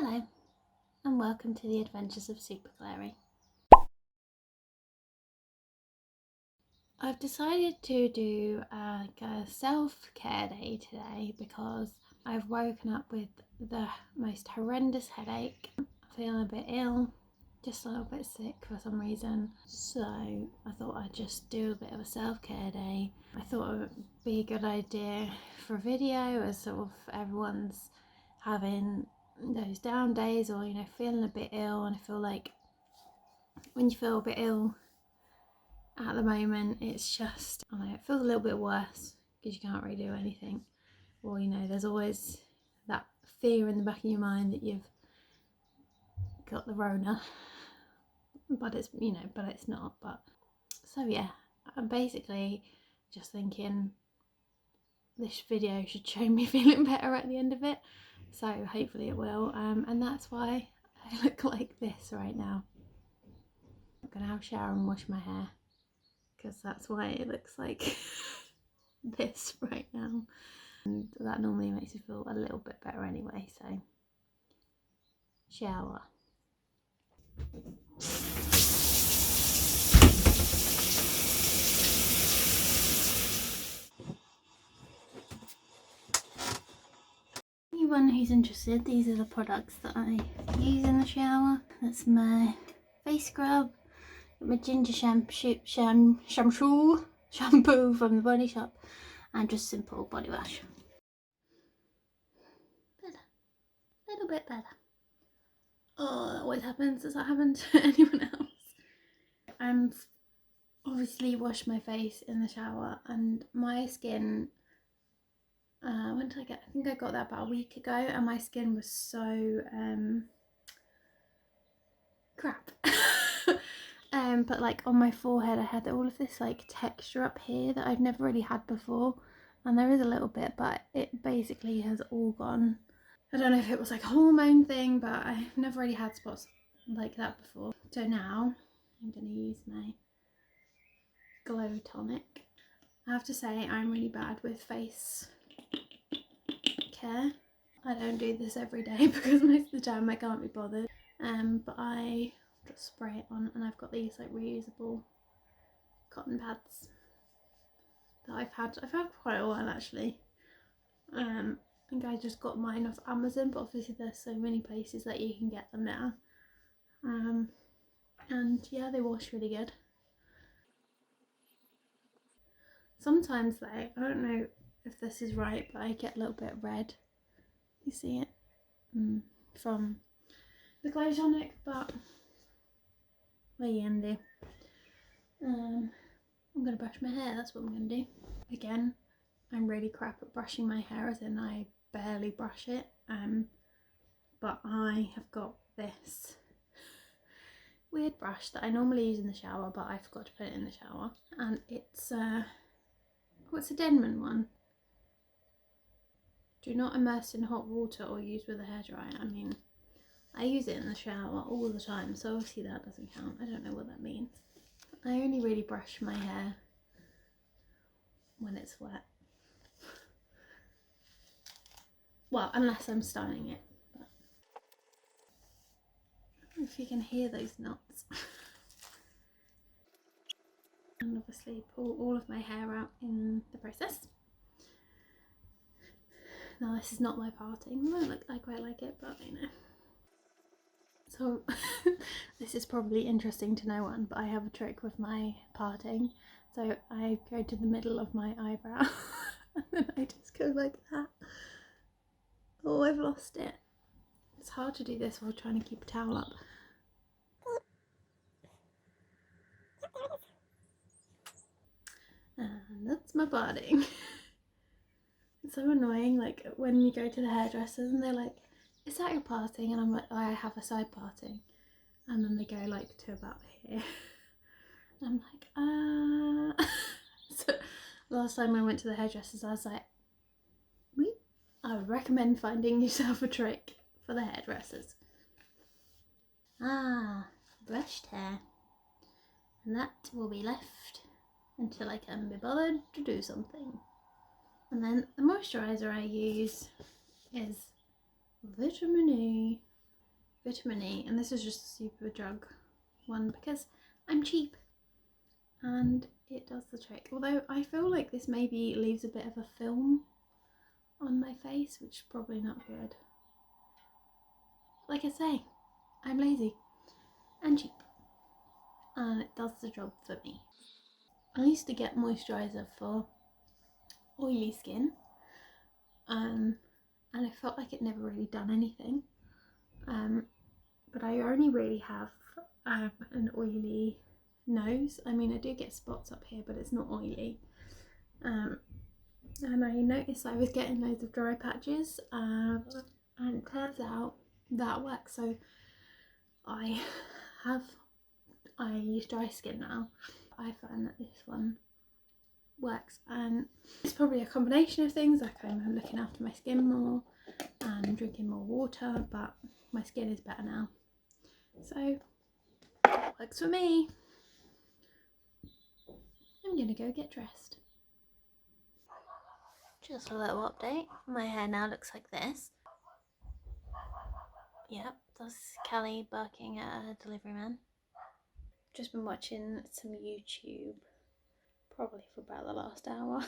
Hello and welcome to the adventures of Super Clairey. I've decided to do a self-care day today because I've woken up with the most horrendous headache. I'm feeling a bit ill, just a little bit sick for some reason, so I thought I'd just do a bit of a self-care day. I thought it would be a good idea for a video as sort of everyone's having those down days or feeling a bit ill, and I feel like when you feel a bit ill at the moment it's just, I don't know, it feels a little bit worse because you can't really do anything, or there's always that fear in the back of your mind that you've got the Rona, but it's but it's not. But so yeah, I'm basically just thinking this video should show me feeling better at the end of it, so hopefully it will, and that's why I look like this right now. I'm gonna have a shower and wash my hair because that's why it looks like this right now, and that normally makes me feel a little bit better anyway. So shower. Anyone who's interested, these are the products that I use in the shower. That's my face scrub, my ginger shampoo from the Body Shop, and just simple body wash. Better, a little bit better. Oh, that always happens. Does that happen to anyone else? And obviously wash my face in the shower, and my skin, when did I get, I think I got that about a week ago, and my skin was so crap. But like on my forehead I had all of this like texture up here that I've never really had before, and there is a little bit, but it basically has all gone. I don't know if it was like a hormone thing, but I've never really had spots like that before. So now I'm going to use my Glow Tonic. I have to say I'm really bad with face care. I don't do this every day because most of the time I can't be bothered, but I just spray it on, and I've got these like reusable cotton pads that I've had for quite a while actually. I think I just got mine off Amazon, but obviously there's so many places that you can get them now, and yeah, they wash really good. Sometimes though, I don't know if this is right, but I get a little bit red. You see it? From the Glow Tonic, but what are you gonna do? I'm gonna brush my hair, that's what I'm gonna do. Again, I'm really crap at brushing my hair, as in I barely brush it, but I have got this weird brush that I normally use in the shower, but I forgot to put it in the shower, and it's what's a Denman one? Do not immerse in hot water or use with a hairdryer. I mean, I use it in the shower all the time, so obviously that doesn't count. I don't know what that means. I only really brush my hair when it's wet. Well, unless I'm styling it. But I don't know if you can hear those knots. And obviously pull all of my hair out in the process. Now this is not my parting. It won't look, I quite like it, but So this is probably interesting to no one, but I have a trick with my parting. So I go to the middle of my eyebrow and then I just go like that. Oh, I've lost it. It's hard to do this while trying to keep a towel up. And that's my parting. It's so annoying, like when you go to the hairdressers and they're like, is that your parting? And I'm like, oh, I have a side parting. And then they go like to about here. And I'm like, So last time I went to the hairdressers I was like, I would recommend finding yourself a trick for the hairdressers. Brushed hair. And that will be left until I can be bothered to do something. And then the moisturiser I use is Vitamin E vitamin E, and this is just a super drug one because I'm cheap and it does the trick. Although I feel like this maybe leaves a bit of a film on my face, which is probably not good. Like I say, I'm lazy and cheap and it does the job for me. I used to get moisturiser for oily skin, and I felt like it never really done anything. But I only really have an oily nose. I mean, I do get spots up here, but it's not oily. And I noticed I was getting loads of dry patches, and it turns out that works. So I use dry skin now. I find that this one works, and it's probably a combination of things, like I'm looking after my skin more and drinking more water, but my skin is better now, so works for me. I'm gonna go get dressed. Just a little update, my hair now looks like this. Yep, that's Kelly barking at a delivery man. Just been watching some YouTube, probably for about the last hour.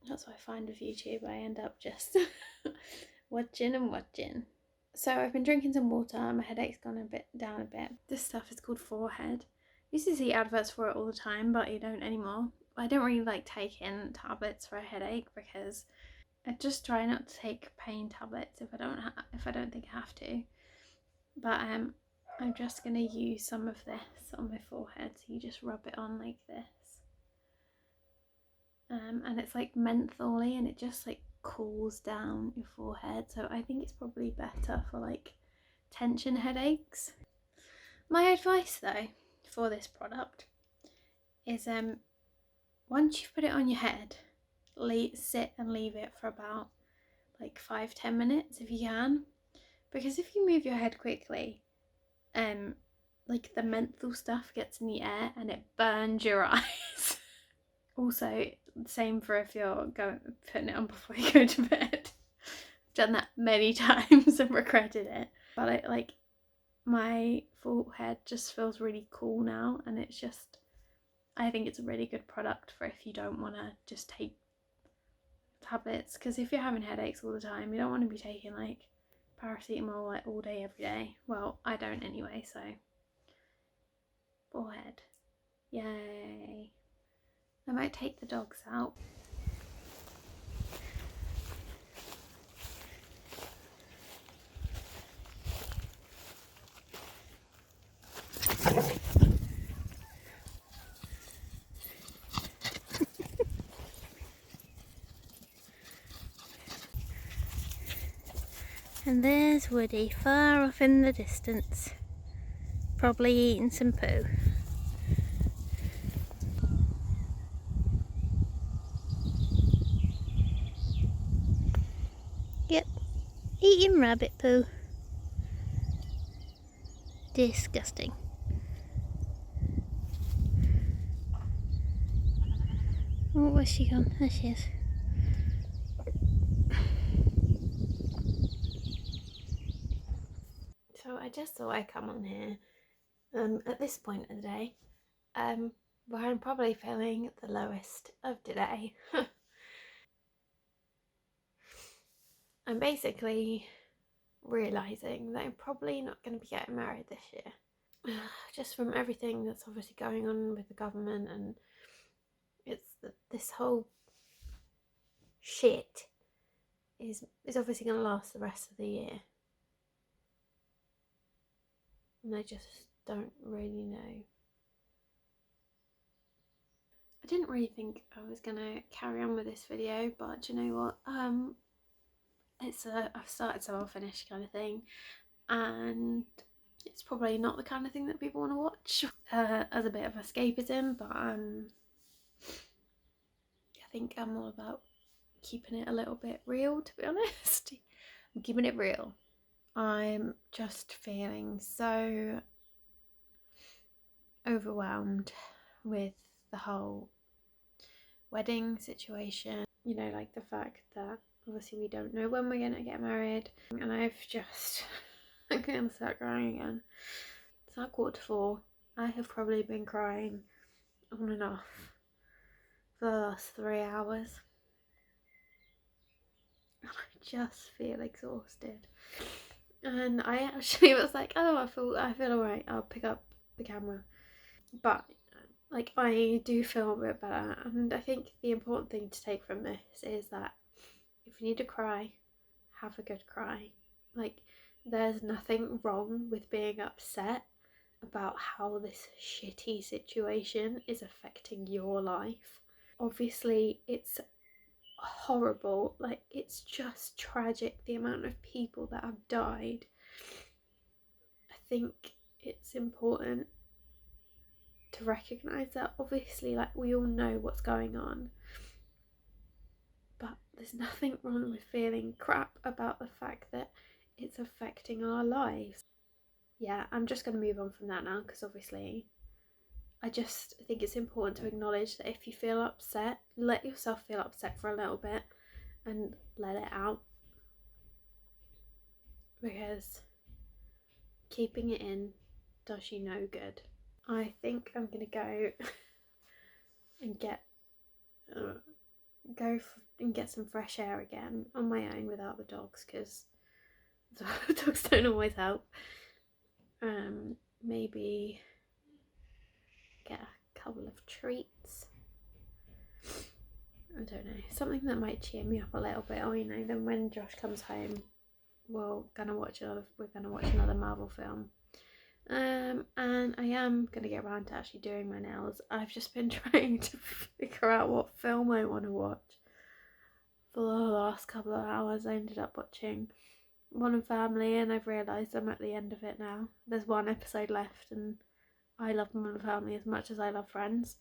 That's what I find with YouTube, I end up just watching and watching. So I've been drinking some water, my headache's gone down a bit. This stuff is called Forehead. I used to see adverts for it all the time, but I don't anymore. I don't really like taking tablets for a headache because I just try not to take pain tablets if I don't think I have to. But I'm just gonna use some of this on my forehead. So you just rub it on like this. And it's like mentholy, and it just like cools down your forehead. So I think it's probably better for like tension headaches. My advice though for this product is once you've put it on your head, sit and leave it for about like 5-10 minutes if you can, because if you move your head quickly, like the menthol stuff gets in the air and it burns your eyes. Also, same for if you're putting it on before you go to bed. I've done that many times and regretted it. But my forehead just feels really cool now, and it's just, I think it's a really good product for if you don't want to just take tablets, because if you're having headaches all the time, you don't want to be taking like paracetamol like all day every day. Well, I don't anyway, so forehead, yay. I might take the dogs out. And there's Woody far off in the distance, probably eating some poo. Yep, eating rabbit poo. Disgusting. Oh, where's she gone? There she is. So I just thought I'd come on here at this point of the day, where I'm probably feeling the lowest of today. I'm basically realising that I'm probably not going to be getting married this year. Just from everything that's obviously going on with the government, and this whole shit is obviously going to last the rest of the year. And I just don't really know. I didn't really think I was going to carry on with this video, but do you know what? It's I've started so I'll finish kind of thing, and it's probably not the kind of thing that people want to watch as a bit of escapism, but I think I'm all about keeping it a little bit real, to be honest. I'm keeping it real. I'm just feeling so overwhelmed with the whole wedding situation. You know, like the fact that obviously we don't know when we're going to get married, and I've just I'm gonna start crying again. It's not 3:15. I have probably been crying on and off for the last 3 hours. And I just feel exhausted. And I actually was like, oh, I feel alright, I'll pick up the camera. But like, I do feel a bit better, and I think the important thing to take from this is that if you need to cry, have a good cry. Like, there's nothing wrong with being upset about how this shitty situation is affecting your life. Obviously, it's horrible, like, it's just tragic the amount of people that have died. I think it's important to recognise that. Obviously, like, we all know what's going on, but there's nothing wrong with feeling crap about the fact that it's affecting our lives. Yeah, I'm just going to move on from that now, because obviously I just think it's important to acknowledge that if you feel upset, let yourself feel upset for a little bit and let it out, because keeping it in does you no good. I think I'm going to go and get some fresh air again on my own without the dogs, because the dogs don't always help. Maybe get a couple of treats. I don't know, something that might cheer me up a little bit. Or, you know, then when Josh comes home, we're gonna watch another Marvel film. And I am gonna get around to actually doing my nails. I've just been trying to figure out what film I want to watch. For the last couple of hours, I ended up watching Modern Family, and I've realised I'm at the end of it now. There's one episode left, and I love Modern Family as much as I love Friends,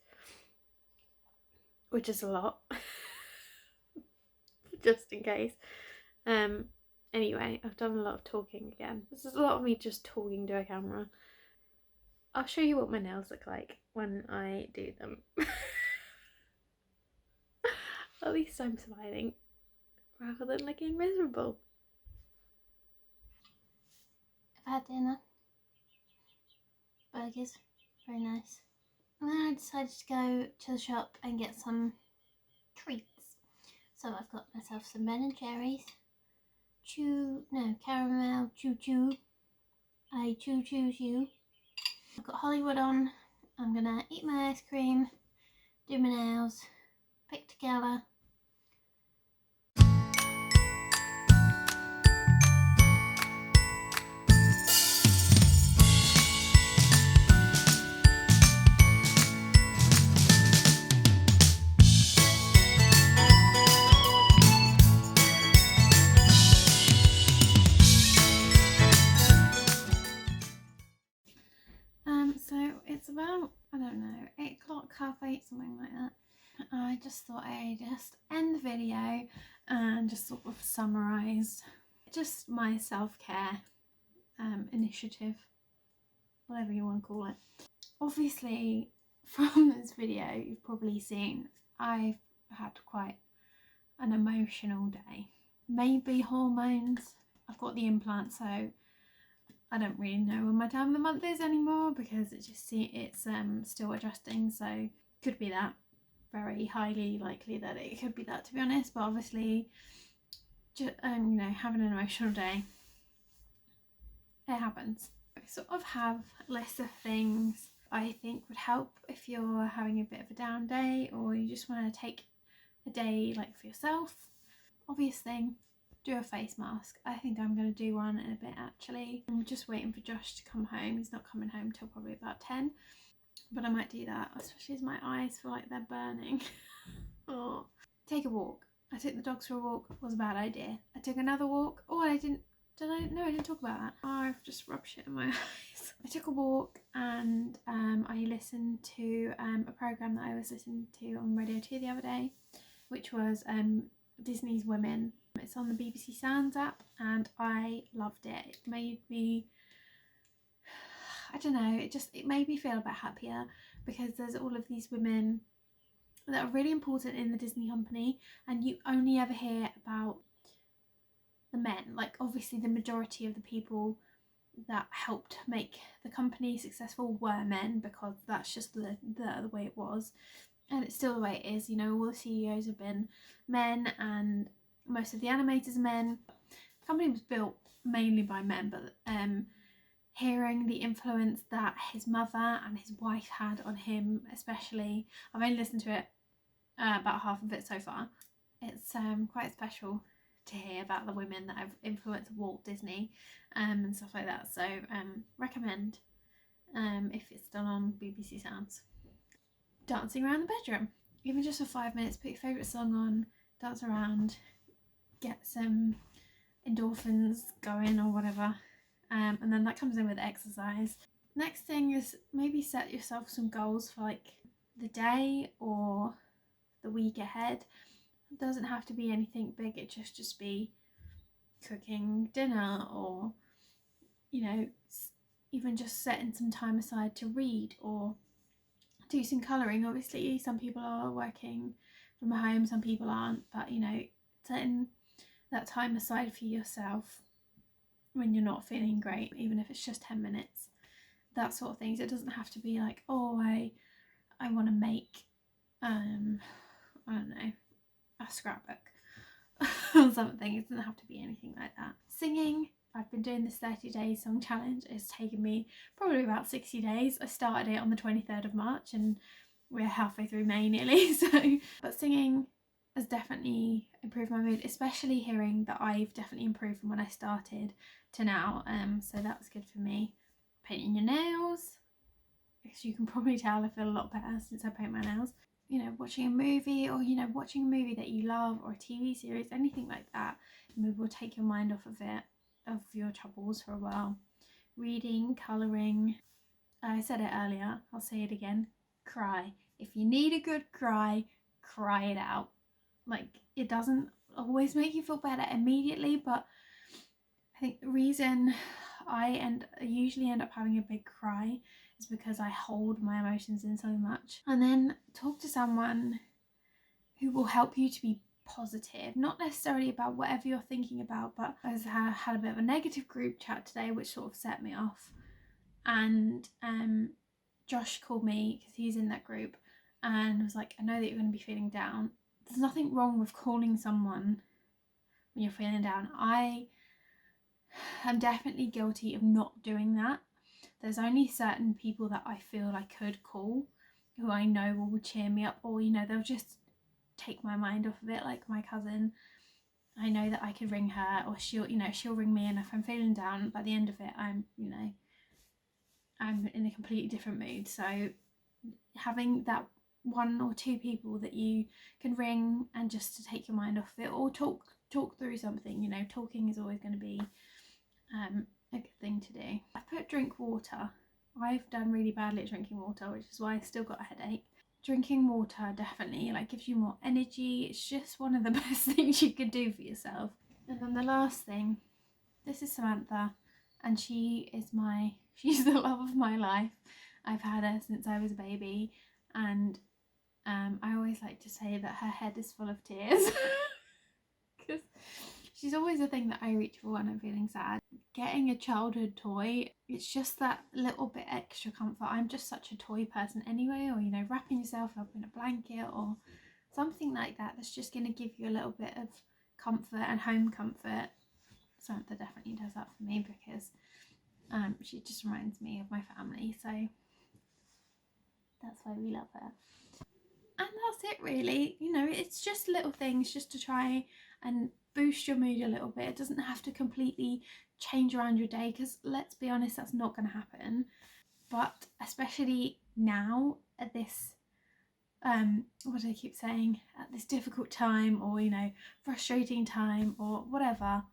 which is a lot. Just in case. Anyway, I've done a lot of talking again. This is a lot of me just talking to a camera. I'll show you what my nails look like when I do them. At least I'm smiling rather than looking miserable. I've had dinner. Burgers. Very nice. And then I decided to go to the shop and get some treats. So I've got myself some Ben & Jerry's. Caramel choo-choo. I choo-choose you. I've got Hollywood on. I'm gonna eat my ice cream, do my nails, pick together. So it's about, I don't know, 8 o'clock, 8:30, something like that. I just thought I'd just end the video and just sort of summarise just my self-care initiative, whatever you want to call it. Obviously, from this video, you've probably seen I've had quite an emotional day. Maybe hormones. I've got the implant, so I don't really know when my time of the month is anymore, because it's still adjusting, so could be that. Very highly likely that it could be that, to be honest. But obviously, just having an emotional day, it happens. I sort of have a list of things I think would help if you're having a bit of a down day, or you just want to take a day like for yourself. Obvious thing, do a face mask. I think I'm going to do one in a bit, actually. I'm just waiting for Josh to come home. He's not coming home till probably about 10, but I might do that, especially as my eyes feel like they're burning. Oh. Take a walk. I took the dogs for a walk. Was a bad idea. I took another walk. Oh, I didn't talk about that. Oh, I've just rubbed shit in my eyes. I took a walk, and I listened to a programme that I was listening to on Radio 2 the other day, which was Disney's Women. It's on the BBC Sounds app, and I loved it. It made me, I don't know, it made me feel a bit happier, because there's all of these women that are really important in the Disney company, and you only ever hear about the men. Like, obviously the majority of the people that helped make the company successful were men, because that's just the way it was, and it's still the way it is. You know, all the CEOs have been men, and most of the animators are men. The company was built mainly by men, but hearing the influence that his mother and his wife had on him, especially, I've only listened to it about half of it so far. It's quite special to hear about the women that have influenced Walt Disney and stuff like that. So recommend if it's done on BBC Sounds. Dancing around the bedroom, even just for 5 minutes. Put your favourite song on, dance around, get some endorphins going or whatever, and then that comes in with exercise. Next thing is maybe set yourself some goals for like the day or the week ahead. It doesn't have to be anything big, it just be cooking dinner, or you know, even just setting some time aside to read or do some colouring. Obviously some people are working from home, some people aren't, but you know, setting that time aside for yourself when you're not feeling great, even if it's just 10 minutes, that sort of things. It doesn't have to be like, oh, I want to make I don't know, a scrapbook or something. It doesn't have to be anything like that. Singing, I've been doing this 30-day song challenge. It's taken me probably about 60 days. I started it on the 23rd of March and we're halfway through May nearly. So, but singing has definitely improved my mood, especially hearing that I've definitely improved from when I started to now. So that was good for me. Painting your nails, as you can probably tell, I feel a lot better since I paint my nails. You know, watching a movie, or you know, watching a movie that you love, or a TV series, anything like that, maybe will take your mind off of it, of your troubles for a while. Reading, colouring. I said it earlier, I'll say it again. Cry. If you need a good cry, cry it out. Like, it doesn't always make you feel better immediately, but I think the reason I usually end up having a big cry is because I hold my emotions in so much. And then talk to someone who will help you to be positive, not necessarily about whatever you're thinking about, but I had a bit of a negative group chat today which sort of set me off, and Josh called me because he's in that group and was like, I know that you're going to be feeling down. There's nothing wrong with calling someone when you're feeling down. I am definitely guilty of not doing that. There's only certain people that I feel I could call, who I know will cheer me up, or you know, they'll just take my mind off of it. Like my cousin, I know that I could ring her, or she'll ring me, and if I'm feeling down, by the end of it, I'm in a completely different mood. So having that one or two people that you can ring and just to take your mind off of it, or talk through something. You know, talking is always going to be a good thing to do. I put drink water. I've done really badly at drinking water, which is why I still got a headache. Drinking water definitely gives you more energy. It's just one of the best things you could do for yourself. And then the last thing, this is Samantha, and she's the love of my life. I've had her since I was a baby, and I always like to say that her head is full of tears because she's always the thing that I reach for when I'm feeling sad. Getting a childhood toy, it's just that little bit extra comfort. I'm just such a toy person anyway, or you know, wrapping yourself up in a blanket or something like that that's just going to give you a little bit of comfort and home comfort. Samantha definitely does that for me because she just reminds me of my family, so that's why we love her. And that's it really. You know, it's just little things just to try and boost your mood a little bit. It doesn't have to completely change around your day, because let's be honest, that's not going to happen. But especially now at this what do I keep saying, at this difficult time, or you know, frustrating time, or whatever,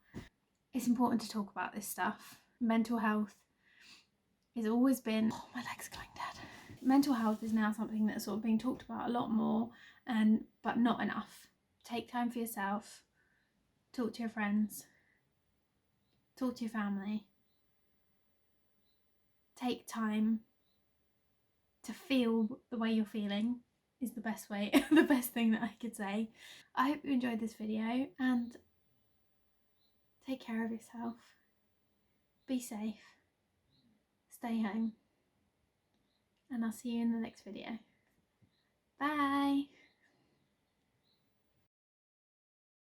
it's important to talk about this stuff. Mental health has always been, oh, my leg's going dead. Mental health is now something that's sort of being talked about a lot more, but not enough. Take time for yourself, talk to your friends, talk to your family, take time to feel the way you're feeling is the best way, the best thing that I could say. I hope you enjoyed this video, and take care of yourself. Be safe. stay home. And I'll see you in the next video. Bye!